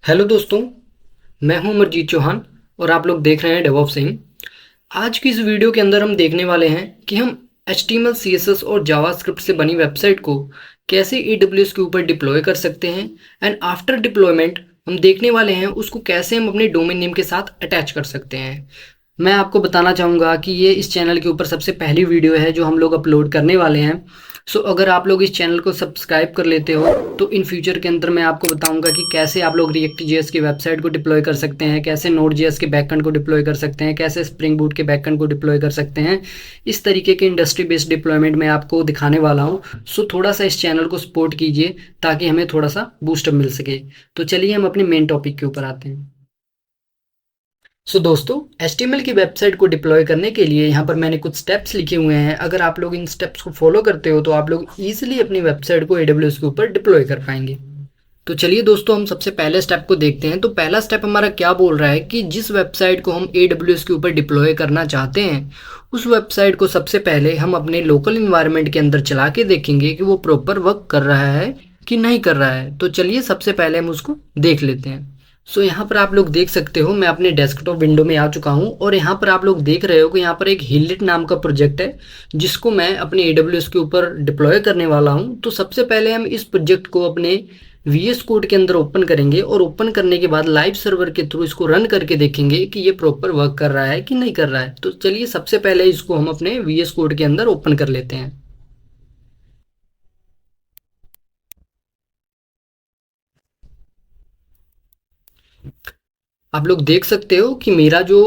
Hello दोस्तों, मैं हूं अमरजीत चौहान और आप लोग देख रहे हैं डेवऑप्स सिंह। आज की इस वीडियो के अंदर हम देखने वाले हैं कि हम HTML CSS और जावास्क्रिप्ट से बनी वेबसाइट को कैसे AWS के ऊपर डिप्लॉय कर सकते हैं। एंड आफ्टर डिप्लॉयमेंट हम देखने वाले हैं उसको कैसे हम अपने डोमेन नेम के साथ अटैच कर सकते हैं। मैं आपको बताना चाहूँगा कि ये इस चैनल के ऊपर सबसे पहली वीडियो है जो हम लोग अपलोड करने वाले हैं। सो अगर आप लोग इस चैनल को सब्सक्राइब कर लेते हो तो इन फ्यूचर के अंदर मैं आपको बताऊंगा कि कैसे आप लोग रिएक्ट जेएस की वेबसाइट को डिप्लॉय कर सकते हैं, कैसे नोड जेएस के बैकएंड को डिप्लॉय कर सकते हैं, कैसे स्प्रिंग बूट के बैकएंड को डिप्लॉय कर सकते हैं। इस तरीके के इंडस्ट्री बेस्ड डिप्लॉयमेंट मैं आपको दिखाने वाला हूँ। सो थोड़ा सा इस चैनल को सपोर्ट कीजिए ताकि हमें थोड़ा सा बूस्टअप मिल सके। तो चलिए हम अपने मेन टॉपिक के ऊपर आते हैं। दोस्तों, HTML की वेबसाइट को डिप्लॉय करने के लिए यहाँ पर मैंने कुछ स्टेप्स लिखे हुए हैं। अगर आप लोग इन स्टेप्स को फॉलो करते हो तो आप लोग ईजिली अपनी वेबसाइट को AWS के ऊपर डिप्लॉय कर पाएंगे। तो चलिए दोस्तों, हम सबसे पहले स्टेप को देखते हैं। तो पहला स्टेप हमारा क्या बोल रहा है कि जिस वेबसाइट को हम AWS के ऊपर डिप्लॉय करना चाहते हैं उस वेबसाइट को सबसे पहले हम अपने लोकल इन्वायरमेंट के अंदर चला के देखेंगे कि वो प्रॉपर वर्क कर रहा है कि नहीं कर रहा है। तो चलिए सबसे पहले हम उसको देख लेते हैं। यहाँ पर आप लोग देख सकते हो मैं अपने डेस्कटॉप विंडो में आ चुका हूँ और यहाँ पर आप लोग देख रहे हो कि यहाँ पर एक हिलिट नाम का प्रोजेक्ट है जिसको मैं अपने AWS के ऊपर डिप्लॉय करने वाला हूँ। तो सबसे पहले हम इस प्रोजेक्ट को अपने VS कोड के अंदर ओपन करेंगे और ओपन करने के बाद लाइव सर्वर के थ्रू इसको रन करके देखेंगे कि ये प्रॉपर वर्क कर रहा है कि नहीं कर रहा है। तो चलिए सबसे पहले इसको हम अपने VS कोड के अंदर ओपन कर लेते हैं। आप लोग देख सकते हो कि मेरा जो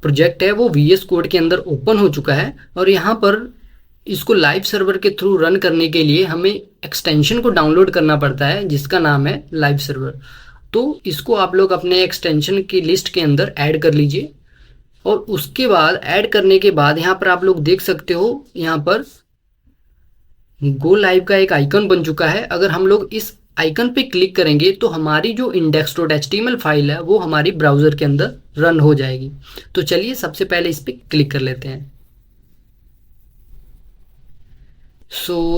प्रोजेक्ट है वो VS कोड के अंदर ओपन हो चुका है और यहाँ पर इसको लाइव सर्वर के थ्रू रन करने के लिए हमें एक्सटेंशन को डाउनलोड करना पड़ता है जिसका नाम है लाइव सर्वर। तो इसको आप लोग अपने एक्सटेंशन की लिस्ट के अंदर ऐड कर लीजिए और उसके बाद ऐड करने के बाद यहाँ पर आप लोग देख सकते हो यहाँ पर गो लाइव का एक आइकन बन चुका है। अगर हम लोग इस आइकन पे क्लिक करेंगे तो हमारी जो index.html फाइल है वो हमारी ब्राउज़र के अंदर रन हो जाएगी। तो चलिए सबसे पहले इस पे क्लिक कर लेते हैं।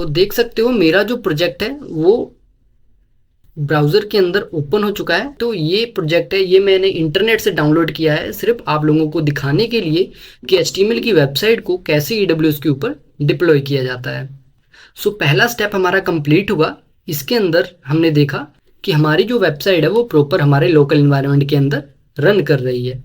देख सकते हो मेरा जो प्रोजेक्ट है वो ब्राउज़र के अंदर ओपन हो चुका है। तो ये प्रोजेक्ट है, ये मैंने इंटरनेट से डाउनलोड किया है सिर्फ आप लोगों को दिखाने के लिए कि HTML की वेबसाइट को कैसे AWS के ऊपर डिप्लॉय किया जाता है। पहला स्टेप हमारा कंप्लीट हुआ। इसके अंदर हमने देखा कि हमारी जो वेबसाइट है वो प्रॉपर हमारे लोकल इन्वायरमेंट के अंदर रन कर रही है।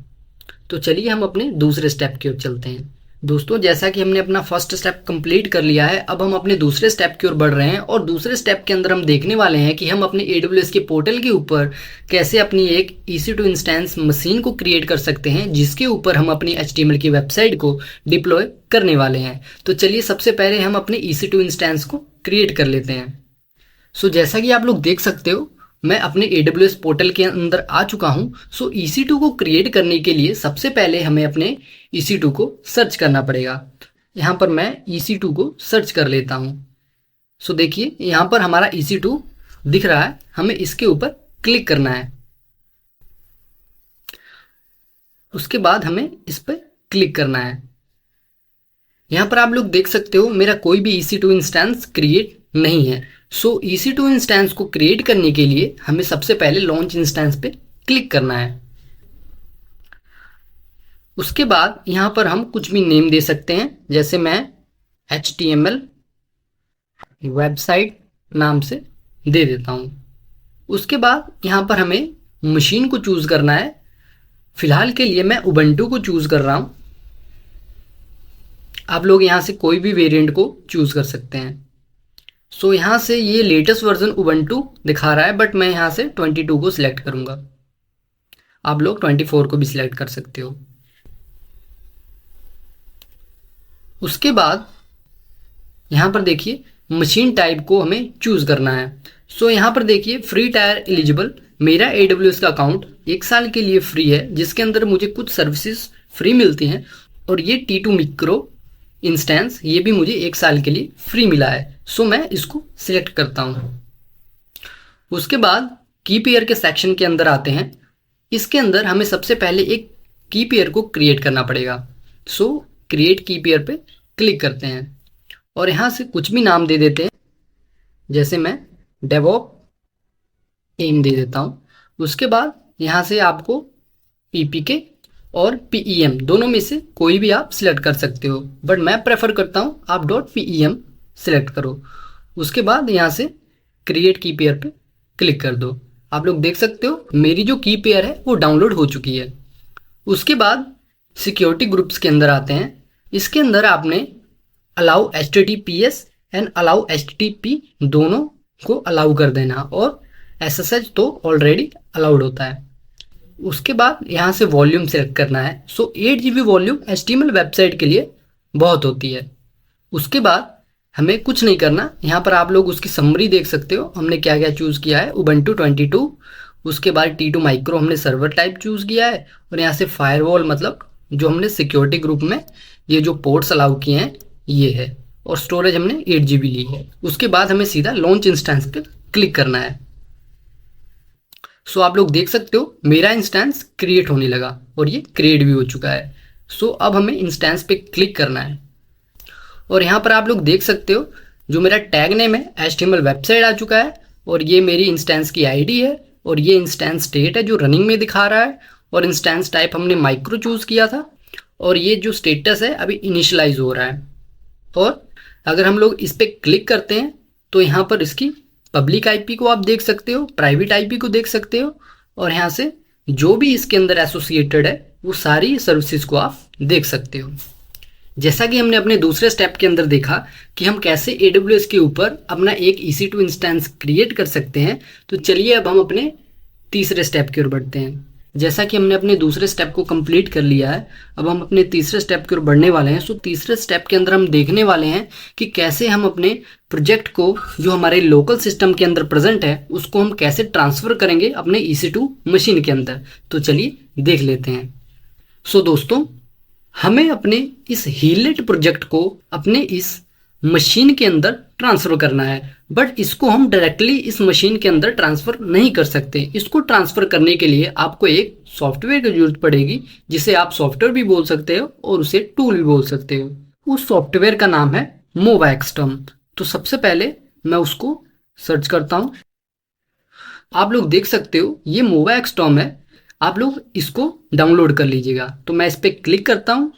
तो चलिए हम अपने दूसरे स्टेप की ओर चलते हैं। दोस्तों, जैसा कि हमने अपना फर्स्ट स्टेप कंप्लीट कर लिया है, अब हम अपने दूसरे स्टेप की ओर बढ़ रहे हैं और दूसरे स्टेप के अंदर हम देखने वाले हैं कि हम अपने AWS के पोर्टल के ऊपर कैसे अपनी एक EC2 इंस्टेंस मशीन को क्रिएट कर सकते हैं जिसके ऊपर हम अपनी HTML की वेबसाइट को डिप्लॉय करने वाले हैं। तो चलिए सबसे पहले हम अपने EC2 इंस्टेंस को क्रिएट कर लेते हैं। जैसा कि आप लोग देख सकते हो मैं अपने AWS पोर्टल के अंदर आ चुका हूं। EC2 को क्रिएट करने के लिए सबसे पहले हमें अपने EC2 को सर्च करना पड़ेगा। यहाँ पर मैं EC2 को सर्च कर लेता हूँ। देखिए यहाँ पर हमारा EC2 दिख रहा है, हमें इसके ऊपर क्लिक करना है। उसके बाद हमें इस पर क्लिक करना है। यहाँ पर आप लोग देख सकते हो मेरा कोई भी EC2 इंस्टेंस क्रिएट नहीं है। EC2 इंस्टेंस को क्रिएट करने के लिए हमें सबसे पहले लॉन्च इंस्टेंस पे क्लिक करना है। उसके बाद यहाँ पर हम कुछ भी नेम दे सकते हैं, जैसे मैं HTML वेबसाइट नाम से दे देता हूँ। उसके बाद यहाँ पर हमें मशीन को चूज करना है। फिलहाल के लिए मैं उबंटू को चूज कर रहा हूँ। आप लोग यहाँ से कोई भी वेरिएंट को चूज कर सकते हैं। यहाँ से ये लेटेस्ट वर्जन उबंटू दिखा रहा है बट मैं यहाँ से 22 को सिलेक्ट करूंगा। आप लोग 24 को भी सिलेक्ट कर सकते हो। उसके बाद यहाँ पर देखिए मशीन टाइप को हमें चूज करना है। यहाँ पर देखिए फ्री टायर एलिजिबल, मेरा AWS का अकाउंट 1 साल के लिए फ्री है जिसके अंदर मुझे कुछ सर्विसेज फ्री मिलती हैं और ये T2 मिक्रो इंस्टेंस ये भी मुझे 1 साल के लिए फ्री मिला है। मैं इसको सिलेक्ट करता हूँ। उसके बाद की पेयर के सेक्शन के अंदर आते हैं। इसके अंदर हमें सबसे पहले एक की पेयर को क्रिएट करना पड़ेगा। क्रिएट की पेयर पे क्लिक करते हैं और यहाँ से कुछ भी नाम दे देते हैं, जैसे मैं डेवऑप एम दे देता हूँ। उसके बाद यहाँ से आपको PPK और PEM दोनों में से कोई भी आप सिलेक्ट कर सकते हो, बट मैं प्रेफर करता हूँ आप .PEM सिलेक्ट करो। उसके बाद यहाँ से क्रिएट की पेयर पे क्लिक कर दो। आप लोग देख सकते हो मेरी जो की पेयर है वो डाउनलोड हो चुकी है। उसके बाद सिक्योरिटी ग्रुप्स के अंदर आते हैं। इसके अंदर आपने allow HTTPS and allow HTTP दोनों को अलाउ कर देना, और SSH तो ऑलरेडी अलाउड होता है। उसके बाद यहाँ से वॉल्यूम सेलेक्ट करना है। 8 GB वॉल्यूम HTML वेबसाइट के लिए बहुत होती है। उसके बाद हमें कुछ नहीं करना, यहाँ पर आप लोग उसकी समरी देख सकते हो हमने क्या क्या चूज़ किया है। Ubuntu 22, उसके बाद T2 माइक्रो हमने सर्वर टाइप चूज़ किया है, और यहाँ से फायरवॉल मतलब जो हमने सिक्योरिटी ग्रुप में ये जो पोर्ट्स अलाउ किए हैं ये है, और स्टोरेज हमने 8 GB ली है। उसके बाद हमें सीधा लॉन्च इंस्टेंस पे क्लिक करना है। आप लोग देख सकते हो मेरा इंस्टेंस क्रिएट होने लगा और ये क्रिएट भी हो चुका है। अब हमें इंस्टेंस पे क्लिक करना है, और यहाँ पर आप लोग देख सकते हो जो मेरा टैग नेम है HTML वेबसाइट आ चुका है, और ये मेरी इंस्टेंस की ID है, और ये इंस्टेंस स्टेट है जो रनिंग में दिखा रहा है, और इंस्टेंस टाइप हमने माइक्रो चूज़ किया था, और ये जो स्टेटस है अभी इनिशियलाइज हो रहा है। और अगर हम लोग इस पर क्लिक करते हैं तो यहाँ पर इसकी पब्लिक IP को आप देख सकते हो, प्राइवेट IP को देख सकते हो, और यहाँ से जो भी इसके अंदर एसोसिएटेड है वो सारी सर्विसेज को आप देख सकते हो। जैसा कि हमने अपने दूसरे स्टेप के अंदर देखा कि हम कैसे AWS के ऊपर अपना एक EC2 इंस्टेंस क्रिएट कर सकते हैं, तो चलिए अब हम अपने तीसरे स्टेप की ओर बढ़ते हैं। जैसा कि हमने अपने दूसरे स्टेप को कंप्लीट कर लिया है, अब हम अपने तीसरे स्टेप की ओर बढ़ने वाले हैं। तीसरे स्टेप के अंदर हम देखने वाले हैं कि कैसे हम अपने प्रोजेक्ट को जो हमारे लोकल सिस्टम के अंदर प्रेजेंट है उसको हम कैसे ट्रांसफ़र करेंगे अपने EC2 मशीन के अंदर। तो चलिए देख लेते हैं। दोस्तों, हमें अपने इस हीलेट प्रोजेक्ट को अपने इस मशीन के अंदर ट्रांसफ़र करना है, बट इसको हम डायरेक्टली इस मशीन के अंदर ट्रांसफ़र नहीं कर सकते। इसको ट्रांसफ़र करने के लिए आपको एक सॉफ्टवेयर की ज़रूरत पड़ेगी, जिसे आप सॉफ्टवेयर भी बोल सकते हो और उसे टूल भी बोल सकते हो। उस सॉफ्टवेयर का नाम है MovaXterm। तो सबसे पहले मैं उसको सर्च करता हूँ। आप लोग देख सकते हो ये MovaXterm है, आप लोग इसको डाउनलोड कर लीजिएगा। तो मैं इस पर क्लिक करता हूँ।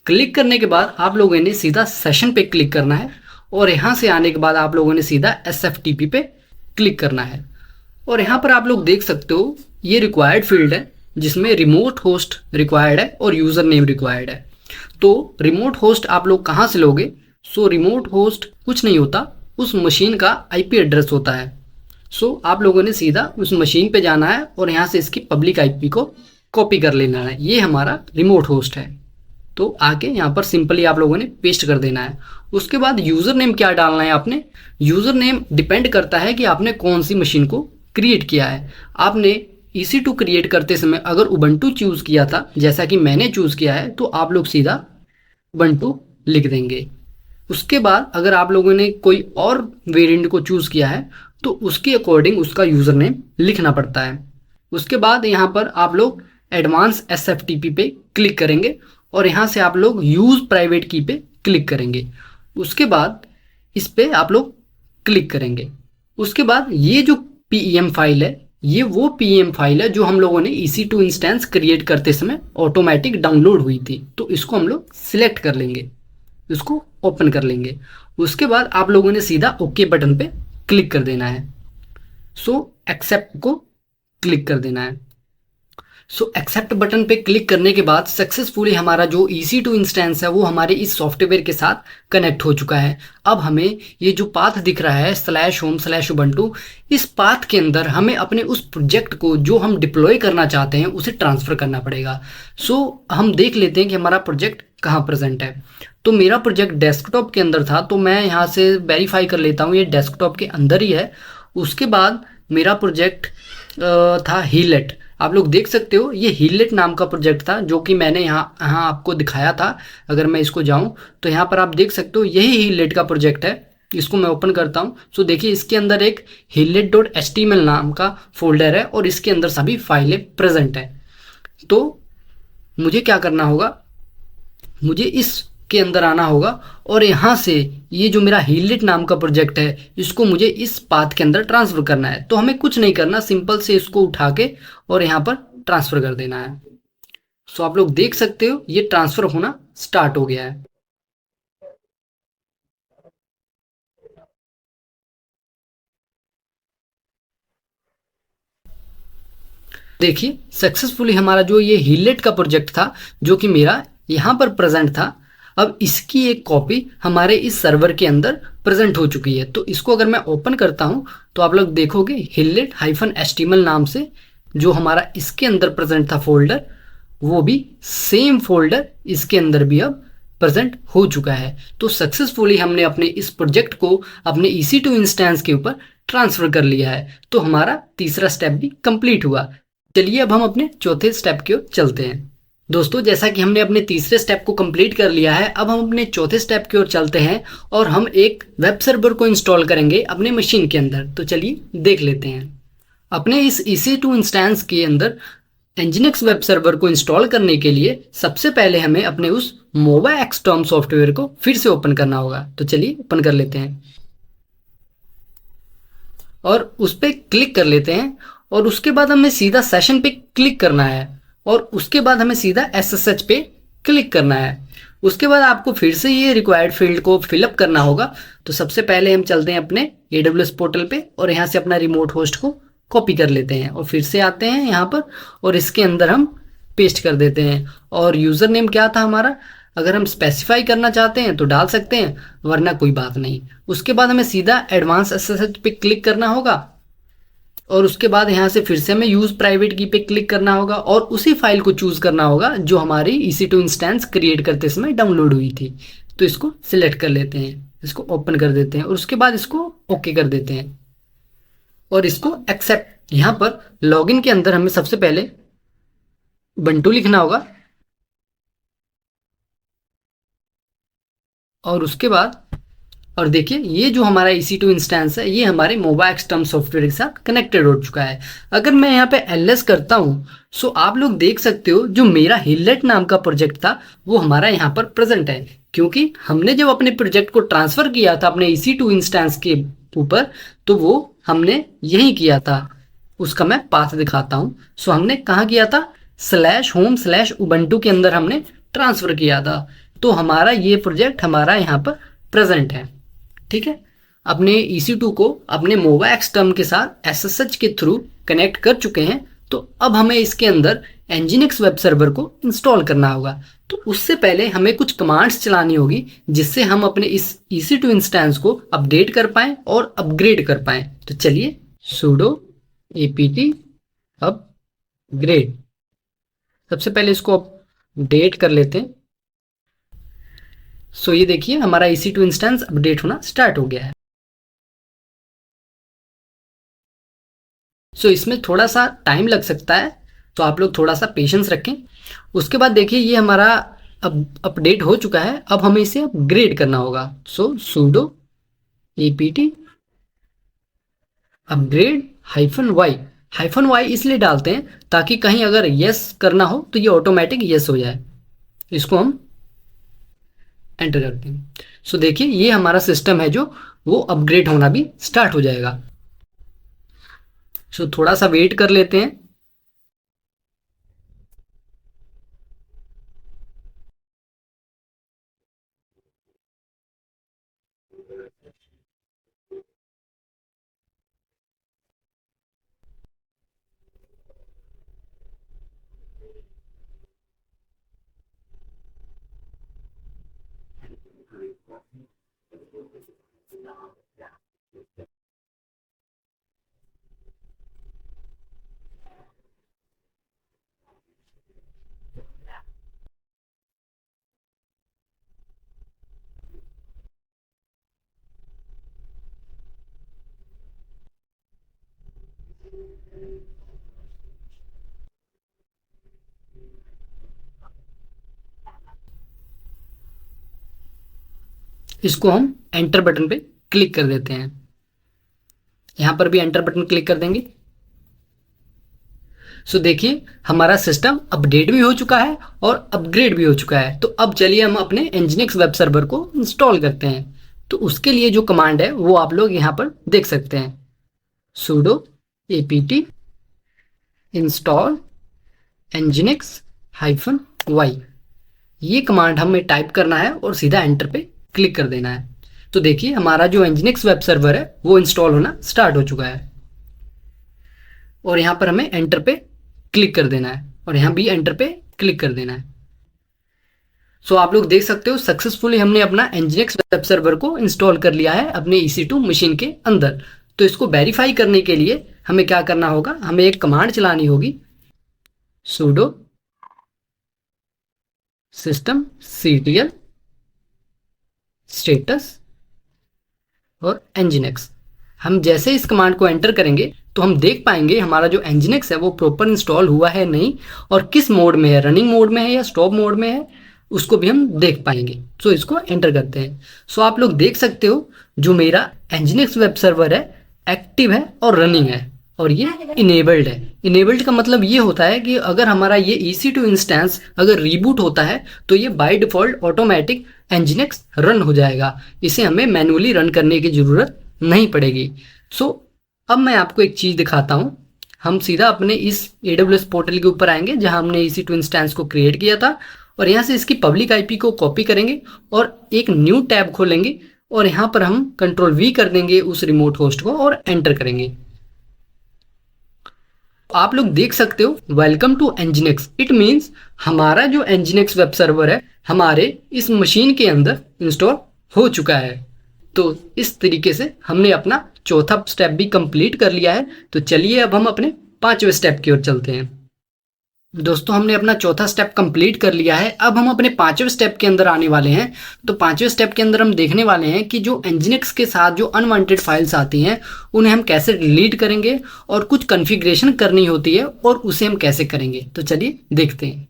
क्लिक करने के बाद आप लोगों ने सीधा सेशन पे क्लिक करना है, और यहाँ से आने के बाद आप लोगों ने सीधा SFTP पे क्लिक करना है। और यहाँ पर आप लोग देख सकते हो ये रिक्वायर्ड फील्ड है जिसमें रिमोट होस्ट रिक्वायर्ड है और यूज़र नेम रिक्वायर्ड है। तो रिमोट होस्ट आप लोग कहाँ से लोगे? रिमोट होस्ट कुछ नहीं होता, उस मशीन का IP एड्रेस होता है। आप लोगों ने सीधा उस मशीन पे जाना है और यहाँ से इसकी पब्लिक IP को कॉपी कर लेना है। ये हमारा रिमोट होस्ट है। तो आके यहाँ पर सिंपली आप लोगों ने पेस्ट कर देना है। उसके बाद यूज़र नेम क्या डालना है आपने? यूज़र नेम डिपेंड करता है कि आपने कौन सी मशीन को क्रिएट किया है। आपने EC2 क्रिएट करते समय अगर उबंटू चूज़ किया था, जैसा कि मैंने चूज़ किया है, तो आप लोग सीधा उबंटू लिख देंगे। उसके बाद अगर आप लोगों ने कोई और वेरिएंट को चूज़ किया है तो उसके अकॉर्डिंग उसका यूज़र नेम लिखना पड़ता है। उसके बाद यहाँ पर आप लोग एडवांस SFTP पे क्लिक करेंगे, और यहाँ से आप लोग यूज़ प्राइवेट की पे क्लिक करेंगे। उसके बाद इस पे आप लोग क्लिक करेंगे। उसके बाद ये जो PEM फाइल है, ये वो PEM फाइल है जो हम लोगों ने EC2 इंस्टेंस क्रिएट करते समय ऑटोमेटिक डाउनलोड हुई थी। तो इसको हम लोग सिलेक्ट कर लेंगे, इसको ओपन कर लेंगे। उसके बाद आप लोगों ने सीधा ओके बटन पे क्लिक कर देना है। एक्सेप्ट को क्लिक कर देना है। एक्सेप्ट बटन पे क्लिक करने के बाद सक्सेसफुली हमारा जो EC2 इंस्टेंस है वो हमारे इस सॉफ्टवेयर के साथ कनेक्ट हो चुका है। अब हमें ये जो पाथ दिख रहा है /home/ubuntu, इस पाथ के अंदर हमें अपने उस प्रोजेक्ट को जो हम डिप्लॉय करना चाहते हैं उसे ट्रांसफ़र करना पड़ेगा। हम देख लेते हैं कि हमारा प्रोजेक्ट कहाँ प्रेजेंट है। तो मेरा प्रोजेक्ट डेस्कटॉप के अंदर था, तो मैं यहाँ से वेरीफाई कर लेता हूँ ये डेस्कटॉप के अंदर ही है। उसके बाद मेरा प्रोजेक्ट था हीलेट। आप लोग देख सकते हो ये हीलेट नाम का प्रोजेक्ट था जो कि मैंने यहाँ आपको दिखाया था। अगर मैं इसको जाऊँ तो यहाँ पर आप देख सकते हो यही हीलेट का प्रोजेक्ट है। इसको मैं ओपन करता हूँ। देखिए इसके अंदर एक hillet.html नाम का फोल्डर है और इसके अंदर सभी फाइलें प्रेजेंट हैं। तो मुझे क्या करना होगा, मुझे इस के अंदर आना होगा और यहाँ से ये जो मेरा हीलिट नाम का प्रोजेक्ट है इसको मुझे इस पाथ के अंदर ट्रांसफ़र करना है। तो हमें कुछ नहीं करना, सिंपल से इसको उठा के और यहाँ पर ट्रांसफ़र कर देना है। सो आप लोग देख सकते हो ये ट्रांसफ़र होना स्टार्ट हो गया है। देखिए सक्सेसफुली हमारा जो ये हीलेट का प्रोजेक्ट था जो कि मेरा यहाँ पर प्रेजेंट था, अब इसकी एक कॉपी हमारे इस सर्वर के अंदर प्रेजेंट हो चुकी है। तो इसको अगर मैं ओपन करता हूँ तो आप लोग देखोगे हिलेट -html नाम से जो हमारा इसके अंदर प्रेजेंट था फोल्डर, वो भी सेम फोल्डर इसके अंदर भी अब प्रेजेंट हो चुका है। तो सक्सेसफुली हमने अपने इस प्रोजेक्ट को अपने EC2 इंस्टेंस के ऊपर ट्रांसफ़र कर लिया है। तो हमारा तीसरा स्टेप भी कंप्लीट हुआ। चलिए अब हम अपने चौथे स्टेप की ओर चलते हैं। दोस्तों जैसा कि हमने अपने तीसरे स्टेप को कंप्लीट कर लिया है, अब हम अपने चौथे स्टेप की ओर चलते हैं और हम एक वेब सर्वर को इंस्टॉल करेंगे अपने मशीन के अंदर। तो चलिए देख लेते हैं। अपने इस EC2 इंस्टेंस के अंदर Nginx वेब सर्वर को इंस्टॉल करने के लिए सबसे पहले हमें अपने उस मोबा एक्सटर्म सॉफ्टवेयर को फिर से ओपन करना होगा। तो चलिए ओपन कर लेते हैं और उस पर क्लिक कर लेते हैं और उसके बाद हमें सीधा सेशन पे क्लिक करना है और उसके बाद हमें सीधा SSH पे क्लिक करना है। उसके बाद आपको फिर से ये रिक्वायर्ड फील्ड को फिलअप करना होगा। तो सबसे पहले हम चलते हैं अपने AWS पोर्टल पे और यहाँ से अपना रिमोट होस्ट को कॉपी कर लेते हैं और फिर से आते हैं यहाँ पर और इसके अंदर हम पेस्ट कर देते हैं। और यूज़र नेम क्या था हमारा, अगर हम स्पेसिफाई करना चाहते हैं तो डाल सकते हैं, वरना कोई बात नहीं। उसके बाद हमें सीधा एडवांस SSH पे क्लिक करना होगा और उसके बाद यहाँ से फिर से हमें यूज़ प्राइवेट की पे क्लिक करना होगा और उसी फाइल को चूज़ करना होगा जो हमारी EC2 इंस्टेंस क्रिएट करते समय डाउनलोड हुई थी। तो इसको सिलेक्ट कर लेते हैं, इसको ओपन कर देते हैं और उसके बाद इसको ओके कर देते हैं और इसको एक्सेप्ट। यहाँ पर लॉगिन के अंदर हमें सबसे पहले बंटू लिखना होगा और उसके बाद और देखिए ये जो हमारा EC2 इंस्टेंस है ये हमारे मोबा एक्सटर्म सॉफ्टवेयर के साथ कनेक्टेड हो चुका है। अगर मैं यहाँ पे LS करता हूँ सो आप लोग देख सकते हो जो मेरा हिलेट नाम का प्रोजेक्ट था वो हमारा यहाँ पर प्रेजेंट है, क्योंकि हमने जब अपने प्रोजेक्ट को ट्रांसफर किया था अपने EC2 इंस्टेंस के ऊपर तो वो हमने यही किया था। उसका मैं पाथ दिखाता हूँ। सो हमने कहाँ किया था, /home/ubuntu के अंदर हमने ट्रांसफर किया था। तो हमारा ये प्रोजेक्ट हमारा यहाँ पर प्रेजेंट है। ठीक है, अपने EC2 को अपने मोबा एक्सटर्म के साथ SSH के थ्रू कनेक्ट कर चुके हैं। तो अब हमें इसके अंदर Nginx वेब सर्वर को इंस्टॉल करना होगा। तो उससे पहले हमें कुछ कमांड्स चलानी होगी जिससे हम अपने इस EC2 इंस्टेंस को अपडेट कर पाएँ और अपग्रेड कर पाएँ। तो चलिए sudo apt अपग्रेड, सबसे पहले इसको अपडेट कर लेते हैं। सो ये देखिए हमारा EC2 इंस्टेंस अपडेट होना स्टार्ट हो गया है। सो इसमें थोड़ा सा टाइम लग सकता है, तो आप लोग थोड़ा सा पेशेंस रखें। उसके बाद देखिए ये हमारा अब अपडेट हो चुका है। अब हमें इसे अपग्रेड करना होगा। सो sudo apt अपग्रेड -y इसलिए डालते हैं ताकि कहीं अगर यस करना हो तो ये ऑटोमेटिक यस हो जाए। इसको हम एंटर करते हैं। सो देखिए ये हमारा सिस्टम है जो वो अपग्रेड होना भी स्टार्ट हो जाएगा। सो थोड़ा सा वेट कर लेते हैं। इसको हम एंटर बटन पे क्लिक कर देते हैं। यहाँ पर भी एंटर बटन क्लिक कर देंगे। सो देखिए हमारा सिस्टम अपडेट भी हो चुका है और अपग्रेड भी हो चुका है। तो अब चलिए हम अपने nginx वेब सर्वर को इंस्टॉल करते हैं। तो उसके लिए जो कमांड है वो आप लोग यहाँ पर देख सकते हैं, sudo apt install nginx-y। ये कमांड हमें टाइप करना है और सीधा एंटर पे क्लिक कर देना है। तो देखिए हमारा जो nginx वेब सर्वर है वो इंस्टॉल होना स्टार्ट हो चुका है और यहाँ पर हमें एंटर पे क्लिक कर देना है और यहाँ भी एंटर पे क्लिक कर देना है। सो आप लोग देख सकते हो सक्सेसफुली हमने अपना nginx वेब सर्वर को इंस्टॉल कर लिया है अपने EC2 मशीन के अंदर। तो इसको वेरीफाई करने के लिए हमें क्या करना होगा, हमें एक कमांड चलानी होगी, sudo systemctl status और nginx। हम जैसे इस कमांड को एंटर करेंगे तो हम देख पाएंगे हमारा जो nginx है वो प्रॉपर इंस्टॉल हुआ है नहीं और किस मोड में है, रनिंग मोड में है या स्टॉप मोड में है, उसको भी हम देख पाएंगे। सो इसको एंटर करते हैं। सो आप लोग देख सकते हो जो मेरा nginx वेब सर्वर है एक्टिव है और रनिंग है और ये इनेबल्ड है। इनेबल्ड का मतलब ये होता है कि अगर हमारा ये EC2 इंस्टेंस अगर रीबूट होता है तो ये by default automatic nginx run हो जाएगा, इसे हमें मैनुअली रन करने की ज़रूरत नहीं पड़ेगी। सो अब मैं आपको एक चीज़ दिखाता हूँ। हम सीधा अपने इस AWS पोर्टल के ऊपर आएंगे जहाँ हमने EC2 इंस्टेंस को क्रिएट किया था और यहाँ से इसकी पब्लिक IP को कॉपी करेंगे और एक न्यू टैब खोलेंगे और यहाँ पर हम Ctrl+V कर देंगे उस रिमोट होस्ट को और एंटर करेंगे। आप लोग देख सकते हो welcome to nginx। It means हमारा जो nginx वेब सर्वर है हमारे इस मशीन के अंदर इंस्टॉल हो चुका है। तो इस तरीके से हमने अपना चौथा स्टेप भी कंप्लीट कर लिया है। तो चलिए अब हम अपने पांचवें स्टेप की ओर चलते हैं। दोस्तों हमने अपना चौथा स्टेप कंप्लीट कर लिया है। अब हम अपने पांचवें स्टेप के अंदर आने वाले हैं। तो पांचवें स्टेप के अंदर हम देखने वाले हैं कि जो nginx के साथ जो अनवांटेड फाइल्स आती हैं उन्हें हम कैसे डिलीट करेंगे और कुछ कॉन्फ़िगरेशन करनी होती है और उसे हम कैसे करेंगे। तो चलिए देखते हैं।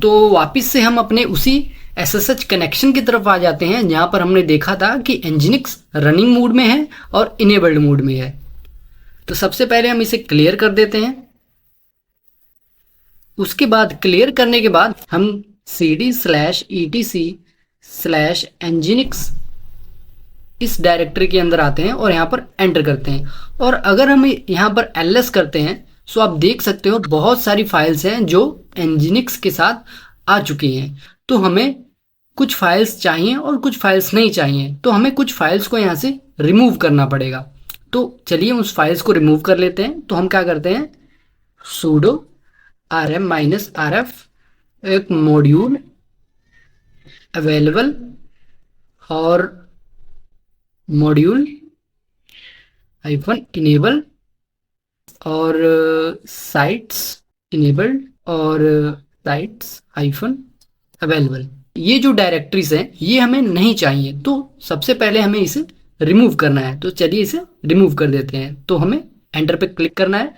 तो वापस से हम अपने उसी SSH कनेक्शन की तरफ आ जाते हैं जहाँ पर हमने देखा था कि nginx रनिंग मोड में है और इनेबल्ड मोड में है। तो सबसे पहले हम इसे क्लियर कर देते हैं। उसके बाद क्लियर करने के बाद हम cd/etc/nginx इस डायरेक्टरी के अंदर आते हैं और यहाँ पर एंटर करते हैं। और अगर हम यहाँ पर ls करते हैं तो आप देख सकते हो बहुत सारी फाइल्स हैं जो nginx के साथ आ चुकी हैं। तो हमें कुछ फाइल्स चाहिए और कुछ फाइल्स नहीं चाहिए, तो हमें कुछ फाइल्स को यहाँ से रिमूव करना पड़ेगा। तो चलिए उस फाइल्स को रिमूव कर लेते हैं। तो हम क्या करते हैं, sudo rm-rf एक मॉड्यूल अवेलेबल और मॉड्यूल -इनेबल और साइट्स इनेबल्ड और साइट्स -अवेलेबल। ये जो डायरेक्टरीज हैं ये हमें नहीं चाहिए, तो सबसे पहले हमें इसे रिमूव करना है। तो चलिए इसे रिमूव कर देते हैं। तो हमें एंटर पे क्लिक करना है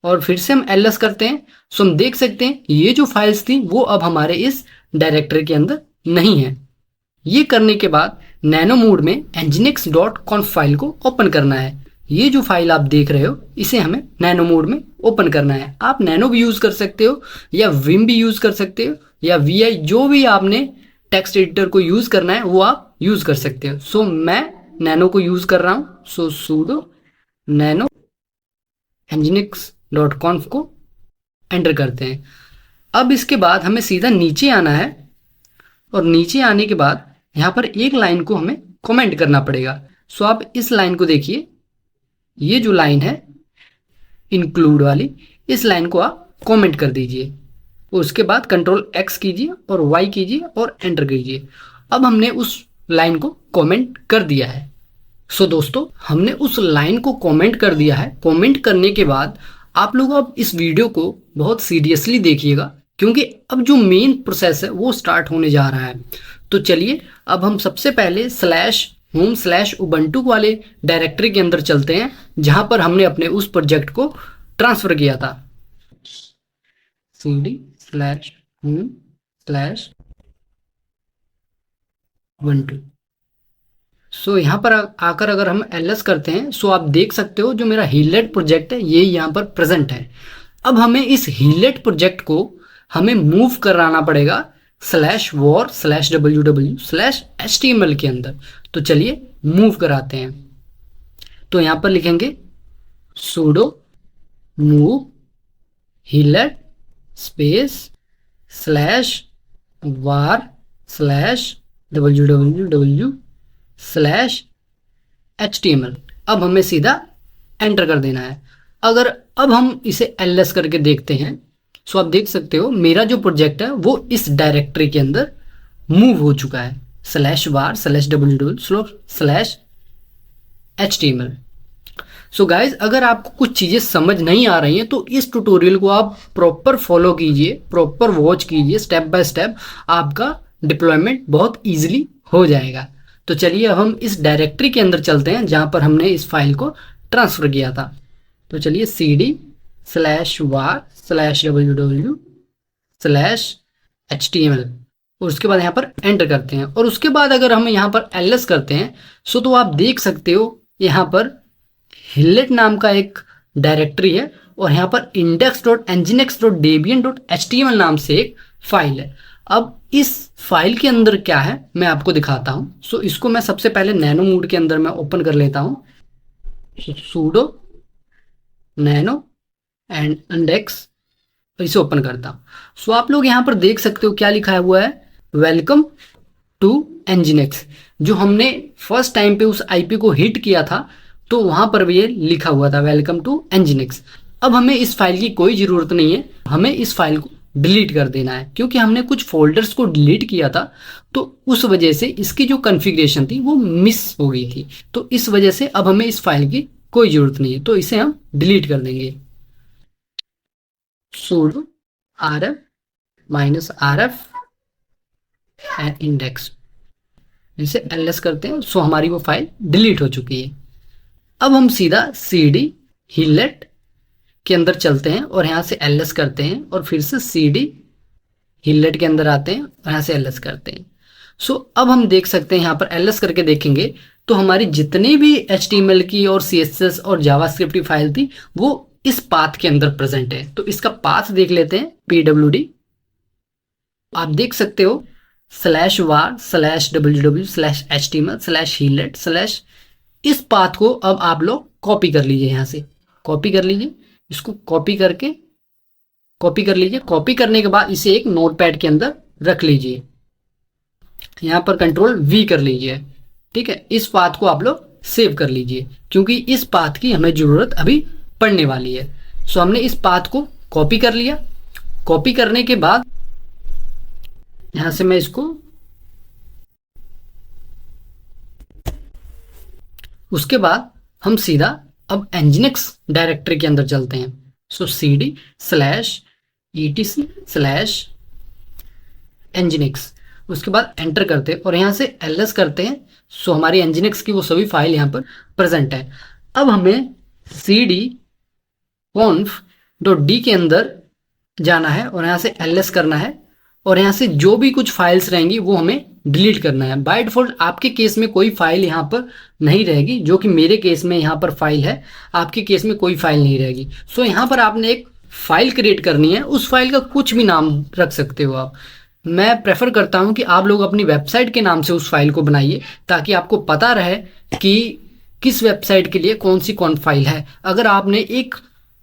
और फिर से हम ls करते हैं। सो हम देख सकते हैं ये जो फाइल्स थी वो अब हमारे इस डायरेक्टरी के अंदर नहीं है। ये करने के बाद नैनो मोड में nginx.conf फाइल को ओपन करना है। ये जो फाइल आप देख रहे हो इसे हमें नैनो मोड में ओपन करना है। आप नैनो भी यूज कर सकते हो या विम भी यूज कर सकते हो या vi, जो भी आपने टेक्स्ट एडिटर को यूज करना है वो आप यूज कर सकते हो। सो मैं नैनो को यूज कर रहा हूँ। सो sudo nano nginx.conf को एंटर करते हैं। अब इसके बाद हमें सीधा नीचे आना है और नीचे आने के बाद यहाँ पर एक लाइन को हमें कमेंट करना पड़ेगा। सो आप इस लाइन को देखिए, ये जो लाइन है इंक्लूड वाली, इस लाइन को आप कमेंट कर दीजिए। उसके बाद Ctrl+X कीजिए और Y कीजिए और एंटर कीजिए। अब हमने उस लाइन को कमेंट कर दिया है। सो दोस्तों हमने उस लाइन को कमेंट कर दिया है। कमेंट करने के बाद आप लोग अब इस वीडियो को बहुत सीरियसली देखिएगा क्योंकि अब जो मेन प्रोसेस है वो स्टार्ट होने जा रहा है। तो चलिए अब हम सबसे पहले /home/ubuntu वाले डायरेक्टरी के अंदर चलते हैं जहां पर हमने अपने उस प्रोजेक्ट को ट्रांसफर किया था। cd/home/ubuntu। सो यहाँ पर आकर अगर हम ls करते हैं सो आप देख सकते हो जो मेरा हीलेट प्रोजेक्ट है ये यहाँ पर प्रेजेंट है। अब हमें इस हीलेट प्रोजेक्ट को हमें मूव कराना पड़ेगा /war/ww/html के अंदर। तो चलिए मूव कराते हैं। तो यहां पर लिखेंगे sudo move हीलेट स्पेस /war/www/html। अब हमें सीधा एंटर कर देना है। अगर अब हम इसे ls करके देखते हैं, सो आप देख सकते हो मेरा जो प्रोजेक्ट है वो इस डायरेक्टरी के अंदर मूव हो चुका है /war/www/html। सो गाइज, अगर आपको कुछ चीज़ें समझ नहीं आ रही हैं तो इस ट्यूटोरियल को आप प्रॉपर फॉलो कीजिए, प्रॉपर वॉच कीजिए, स्टेप बाय स्टेप आपका डिप्लॉयमेंट बहुत इजीली हो जाएगा। तो चलिए अब हम इस डायरेक्टरी के अंदर चलते हैं जहां पर हमने इस फाइल को ट्रांसफ़र किया था। तो चलिए cd/war/www/html और उसके बाद यहाँ पर एंटर करते हैं। और उसके बाद अगर हम यहाँ पर ls करते हैं सो तो आप देख सकते हो यहाँ पर हिलेट नाम का एक डायरेक्टरी है और यहाँ पर index.nginx.debian.html नाम से एक फाइल है। अब इस फाइल के अंदर क्या है मैं आपको दिखाता हूँ। सो इसको मैं सबसे पहले नैनो मोड के अंदर मैं ओपन कर लेता हूँ। sudo nano एंड इंडेक्स, इसे ओपन करता हूँ। सो आप लोग यहाँ पर देख सकते हो क्या लिखा हुआ है, वेलकम टू nginx। जो हमने फर्स्ट टाइम पे उस आईपी को हिट किया था तो वहां पर भी ये लिखा हुआ था वेलकम टू nginx। अब हमें इस फाइल की कोई ज़रूरत नहीं है, हमें इस फाइल को डिलीट कर देना है क्योंकि हमने कुछ फोल्डर्स को डिलीट किया था तो उस वजह से इसकी जो कॉन्फ़िगरेशन थी वो मिस हो गई थी। तो इस वजह से अब हमें इस फाइल की कोई ज़रूरत नहीं है, तो इसे हम डिलीट कर देंगे। sudo rf-rf एंड इंडेक्स, इसे ls करते हैं। सो हमारी वो फाइल डिलीट हो चुकी है। अब हम सीधा cd हीलेट के अंदर चलते हैं और यहाँ से ls करते हैं और फिर से cd हीलेट के अंदर आते हैं और यहाँ से ls करते हैं। सो अब हम देख सकते हैं यहाँ पर ls करके देखेंगे तो हमारी जितनी भी HTML की और CSS और जावास्क्रिप्ट की फाइल थी वो इस पाथ के अंदर प्रेजेंट है। तो इसका पाथ देख लेते हैं, pwd। आप देख सकते हो /war/www/html/हीलेट/ इस पाथ को अब आप लोग कॉपी कर लीजिए, यहाँ से कॉपी कर लीजिए, इसको कॉपी कर लीजिए। कॉपी करने के बाद इसे एक नोटपैड के अंदर रख लीजिए, यहाँ पर कंट्रोल V कर लीजिए। ठीक है, इस पाथ को आप लोग सेव कर लीजिए क्योंकि इस पाथ की हमें जरूरत अभी पड़ने वाली है। सो हमने इस पाथ को कॉपी कर लिया। कॉपी करने के बाद यहां से मैं इसको, उसके बाद हम सीधा अब nginx डायरेक्टरी के अंदर चलते हैं। सो cd/etc/nginx, उसके बाद एंटर करते हैं और यहाँ से ls करते हैं। सो हमारी nginx की वो सभी फाइल यहाँ पर प्रेजेंट है। अब हमें cd-conf.d के अंदर जाना है और यहाँ से ls करना है और यहाँ से जो भी कुछ फाइल्स रहेंगी वो हमें डिलीट करना है। बाय डिफॉल्ट आपके केस में कोई फाइल यहाँ पर नहीं रहेगी, जो कि मेरे केस में यहाँ पर फाइल है, आपके केस में कोई फाइल नहीं रहेगी। सो यहाँ पर आपने एक फाइल क्रिएट करनी है, उस फाइल का कुछ भी नाम रख सकते हो आप। मैं प्रेफर करता हूँ कि आप लोग अपनी वेबसाइट के नाम से उस फाइल को बनाइए ताकि आपको पता रहे कि किस वेबसाइट के लिए कौन फाइल है। अगर आपने एक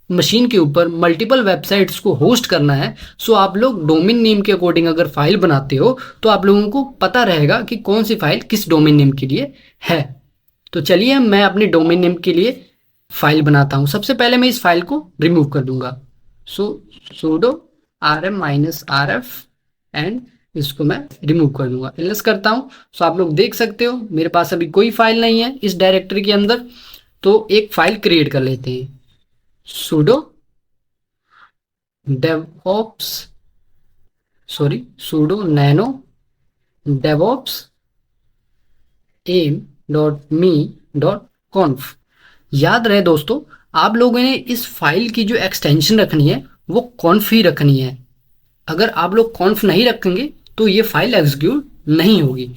मशीन के ऊपर मल्टीपल वेबसाइट्स को होस्ट करना है सो आप लोग डोमेन नेम के अकॉर्डिंग अगर फाइल बनाते हो तो आप लोगों को पता रहेगा कि कौन सी फाइल किस डोमेन नेम के लिए है। तो चलिए मैं अपने डोमेन नेम के लिए फाइल बनाता हूं। सबसे पहले मैं इस फाइल को रिमूव कर दूंगा। सो sudo rm-rf एंड इसको मैं रिमूव कर दूंगा, ls करता हूं। सो आप लोग देख सकते हो मेरे पास अभी कोई फाइल नहीं है इस डायरेक्टरी के अंदर। तो एक फाइल क्रिएट कर लेते हैं, sudo nano devops aim.me.conf। याद रहे दोस्तों, आप लोगों ने इस फाइल की जो एक्सटेंशन रखनी है वो कॉन्फ ही रखनी है। अगर आप लोग कॉन्फ नहीं रखेंगे तो ये फाइल एग्जीक्यूट नहीं होगी।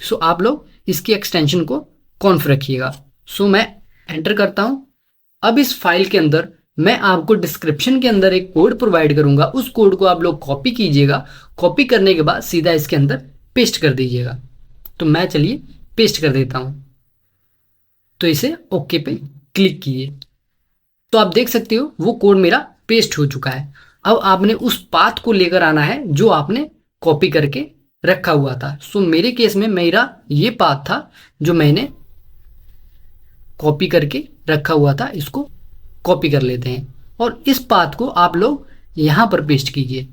सो आप लोग इसकी एक्सटेंशन को कॉन्फ रखिएगा। सो मैं एंटर करता हूं। अब इस फाइल के अंदर मैं आपको डिस्क्रिप्शन के अंदर एक कोड प्रोवाइड करूंगा, उस कोड को आप लोग कॉपी कीजिएगा। कॉपी करने के बाद सीधा इसके अंदर पेस्ट कर दीजिएगा। तो मैं चलिए पेस्ट कर देता हूं, तो इसे ओके पे क्लिक कीजिए। तो आप देख सकते हो वो कोड मेरा पेस्ट हो चुका है। अब आपने उस पाथ को लेकर आना है जो आपने कॉपी करके रखा हुआ था। सो मेरे केस में मेरा ये पाथ था जो मैंने कॉपी करके रखा हुआ था। इसको कॉपी कर लेते हैं और इस पाथ को आप लोग यहां पर पेस्ट कीजिए।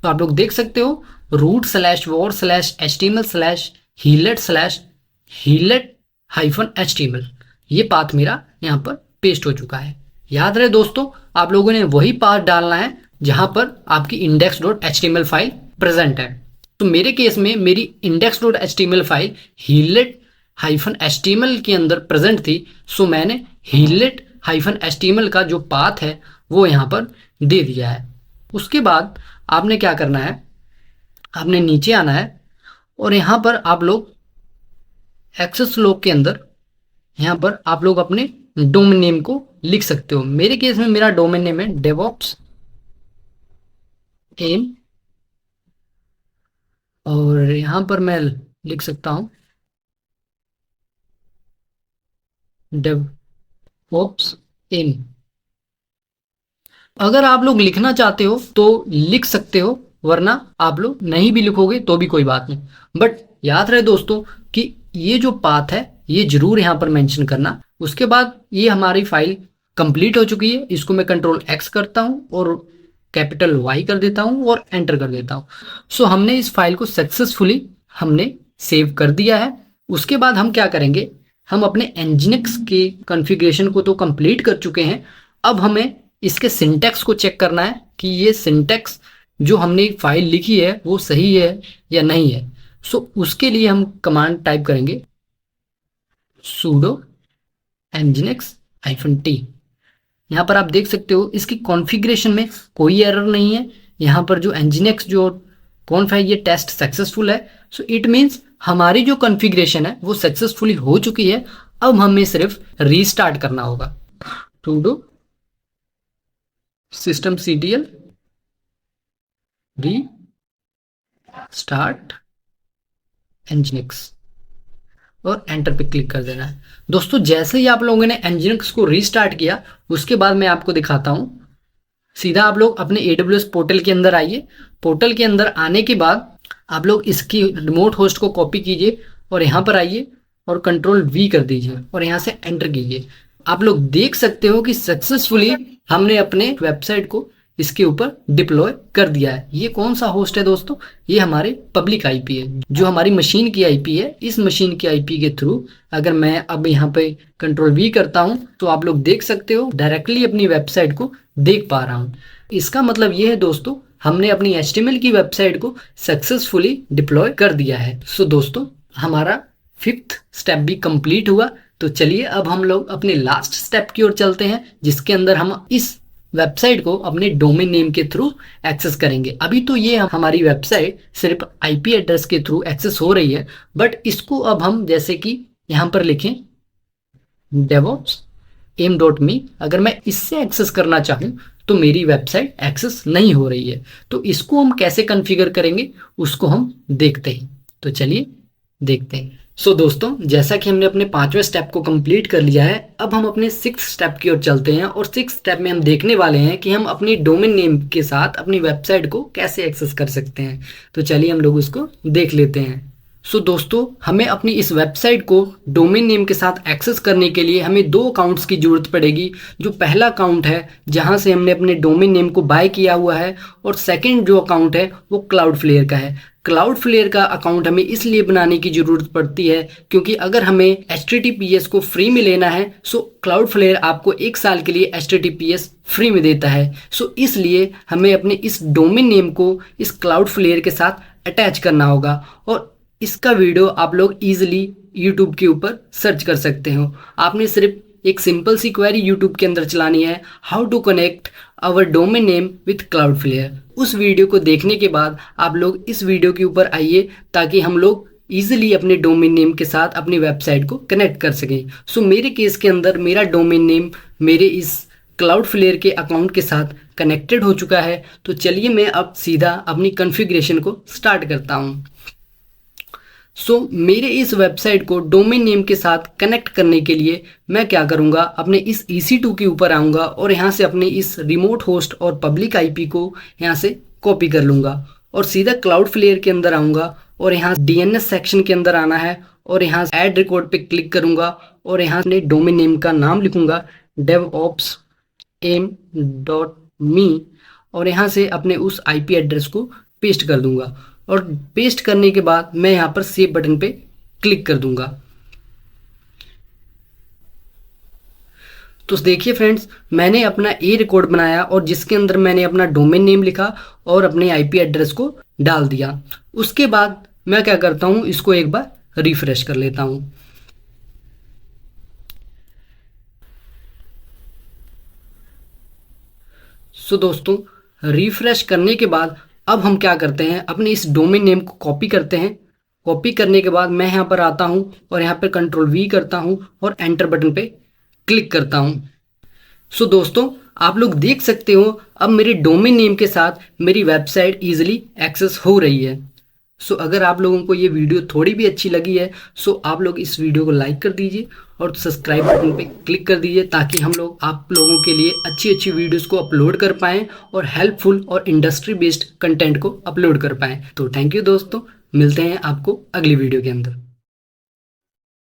तो आप लोग देख सकते हो root/war/html/healet/healet-html ये पाथ मेरा यहाँ पर पेस्ट हो चुका है। याद रहे दोस्तों, आप लोगों ने वही पाथ डालना है जहां पर आपकी index.html फाइल प्रेजेंट है। तो मेरे केस में मेरी index.html फाइल healet-html के अंदर प्रेजेंट थी। सो मैंने healet-html का जो पाथ है वो यहाँ पर दे दिया है। उसके बाद आपने क्या करना है, आपने नीचे आना है और यहाँ पर आप लोग एक्सेस लॉग के अंदर यहाँ पर आप लोग अपने डोमेन नेम को लिख सकते हो। मेरे केस में मेरा डोमेन नेम है DevOps एम, और यहाँ पर मैं लिख सकता हूँ DevOps एम। अगर आप लोग लिखना चाहते हो तो लिख सकते हो, वरना आप लोग नहीं भी लिखोगे तो भी कोई बात नहीं। बट याद रहे दोस्तों कि ये जो पाथ है ये जरूर यहाँ पर मेंशन करना। उसके बाद ये हमारी फाइल कंप्लीट हो चुकी है। इसको मैं Ctrl+X करता हूँ और Y कर देता हूँ और एंटर कर देता हूँ। सो हमने इस फाइल को सक्सेसफुली हमने सेव कर दिया है। उसके बाद हम क्या करेंगे, हम अपने Nginx के कॉन्फ़िगरेशन को तो कंप्लीट कर चुके हैं। अब हमें इसके सिंटैक्स को चेक करना है कि ये सिंटैक्स जो हमने फाइल लिखी है वो सही है या नहीं है। सो उसके लिए हम कमांड टाइप करेंगे sudo nginx-t। यहाँ पर आप देख सकते हो इसकी कॉन्फ़िगरेशन में कोई एरर नहीं है। यहाँ पर जो nginx जो कॉन्फ है ये टेस्ट सक्सेसफुल है। सो इट मीन्स हमारी जो कॉन्फ़िगरेशन है वो सक्सेसफुली हो चुकी है। अब हमें सिर्फ रीस्टार्ट करना होगा। sudo systemctl restart nginx और एंटर पे क्लिक कर देना है। दोस्तों जैसे ही आप लोगों ने nginx को रीस्टार्ट किया उसके बाद मैं आपको दिखाता हूं। सीधा आप लोग अपने AWS पोर्टल के अंदर आइए। पोर्टल के अंदर आने के बाद आप लोग इसकी रिमोट होस्ट को कॉपी कीजिए और यहाँ पर आइए और Ctrl+V कर दीजिए और यहाँ से एंटर कीजिए। आप लोग देख सकते हो कि सक्सेसफुली हमने अपने वेबसाइट को इसके ऊपर डिप्लॉय कर दिया है। ये कौन सा होस्ट है दोस्तों, ये हमारे पब्लिक आईपी है, जो हमारी मशीन की आईपी है। इस मशीन की आईपी के थ्रू अगर मैं अब यहाँ पे Ctrl+V करता हूँ तो आप लोग देख सकते हो डायरेक्टली अपनी वेबसाइट को देख पा रहा हूँ। इसका मतलब ये है दोस्तों हमने अपनी HTML की वेबसाइट को सक्सेसफुली डिप्लॉय कर दिया है। सो दोस्तों हमारा 5th स्टेप भी कंप्लीट हुआ। तो चलिए अब हम लोग अपने लास्ट स्टेप की ओर चलते हैं, जिसके अंदर हम इस वेबसाइट को अपने डोमेन नेम के थ्रू एक्सेस करेंगे। अभी तो ये हमारी वेबसाइट सिर्फ आईपी एड्रेस के थ्रू एक्सेस हो रही है, बट इसको अब हम जैसे कि यहाँ पर लिखें DevOps.aim.me, अगर मैं इससे एक्सेस करना चाहूँ तो मेरी वेबसाइट एक्सेस नहीं हो रही है। तो इसको हम कैसे कॉन्फ़िगर करेंगे उसको हम देखते हैं। तो चलिए देखते हैं। सो दोस्तों जैसा कि हमने अपने 5वें स्टेप को कंप्लीट कर लिया है, अब हम अपने 6th स्टेप की ओर चलते हैं और 6th स्टेप में हम देखने वाले हैं कि हम अपनी डोमेन नेम के साथ अपनी वेबसाइट को कैसे एक्सेस कर सकते हैं। तो चलिए हम लोग उसको देख लेते हैं। सो दोस्तों हमें अपनी इस वेबसाइट को डोमेन नेम के साथ एक्सेस करने के लिए हमें 2 अकाउंट्स की जरूरत पड़ेगी। जो पहला अकाउंट है जहां से हमने अपने डोमेन नेम को बाय किया हुआ है, और सेकंड जो अकाउंट है वो क्लाउडफ्लेयर का है। क्लाउडफ्लेयर का अकाउंट हमें इसलिए बनाने की ज़रूरत पड़ती है क्योंकि अगर हमें HTTPS को फ्री में लेना है सो क्लाउडफ्लेयर आपको 1 साल के लिए HTTPS फ्री में देता है। सो इसलिए हमें अपने इस डोमेन नेम को इस क्लाउडफ्लेयर के साथ अटैच करना होगा, और इसका वीडियो आप लोग ईजिली यूट्यूब के ऊपर सर्च कर सकते हो। आपने सिर्फ एक सिंपल सी क्वेरी यूट्यूब के अंदर चलानी है, how to connect our domain name with Cloudflare. उस वीडियो को देखने के बाद आप लोग इस वीडियो के ऊपर आइए ताकि हम लोग ईजिली अपने डोमेन नेम के साथ अपनी वेबसाइट को कनेक्ट कर सकें। सो मेरे केस के अंदर मेरा डोमेन नेम मेरे इस क्लाउडफ्लेयर के अकाउंट के साथ कनेक्टेड हो चुका है। तो चलिए मैं अब सीधा अपनी कॉन्फ़िगरेशन को स्टार्ट करता हूँ। सो मेरे इस वेबसाइट को डोमेन नेम के साथ कनेक्ट करने के लिए मैं क्या करूँगा, अपने इस EC2 के ऊपर आऊँगा और यहाँ से अपने इस रिमोट होस्ट और पब्लिक IP को यहाँ से कॉपी कर लूँगा और सीधा क्लाउडफ्लेयर के अंदर आऊँगा और यहाँ DNS सेक्शन के अंदर आना है और यहाँ ऐड रिकॉर्ड पे क्लिक करूँगा और यहाँ अपने डोमेन नेम का नाम लिखूँगा devops.aim.me और यहाँ से अपने उस IP एड्रेस को पेस्ट कर दूँगा और पेस्ट करने के बाद मैं यहाँ पर सेव बटन पे क्लिक कर दूंगा। तो देखिए फ्रेंड्स, मैंने अपना रिकॉर्ड बनाया और जिसके अंदर मैंने अपना डोमेन नेम लिखा और अपने IP एड्रेस को डाल दिया। उसके बाद मैं क्या करता हूँ, इसको एक बार रिफ्रेश कर लेता हूँ। सो दोस्तों, रिफ्रेश करने के बाद अब हम क्या करते हैं, अपने इस डोमेन नेम को कॉपी करते हैं। कॉपी करने के बाद मैं यहाँ पर आता हूँ और यहाँ पर Ctrl+V करता हूँ और एंटर बटन पे क्लिक करता हूँ। सो दोस्तों, आप लोग देख सकते हो अब मेरे डोमेन नेम के साथ मेरी वेबसाइट ईजिली एक्सेस हो रही है। सो अगर आप लोगों को ये वीडियो थोड़ी भी अच्छी लगी है सो आप लोग इस वीडियो को लाइक कर दीजिए और सब्सक्राइब बटन पे क्लिक कर दीजिए ताकि हम लोग आप लोगों के लिए अच्छी अच्छी वीडियोस को अपलोड कर पाएँ और हेल्पफुल और इंडस्ट्री बेस्ड कंटेंट को अपलोड कर पाएँ। तो थैंक यू दोस्तों, मिलते हैं आपको अगली वीडियो के अंदर।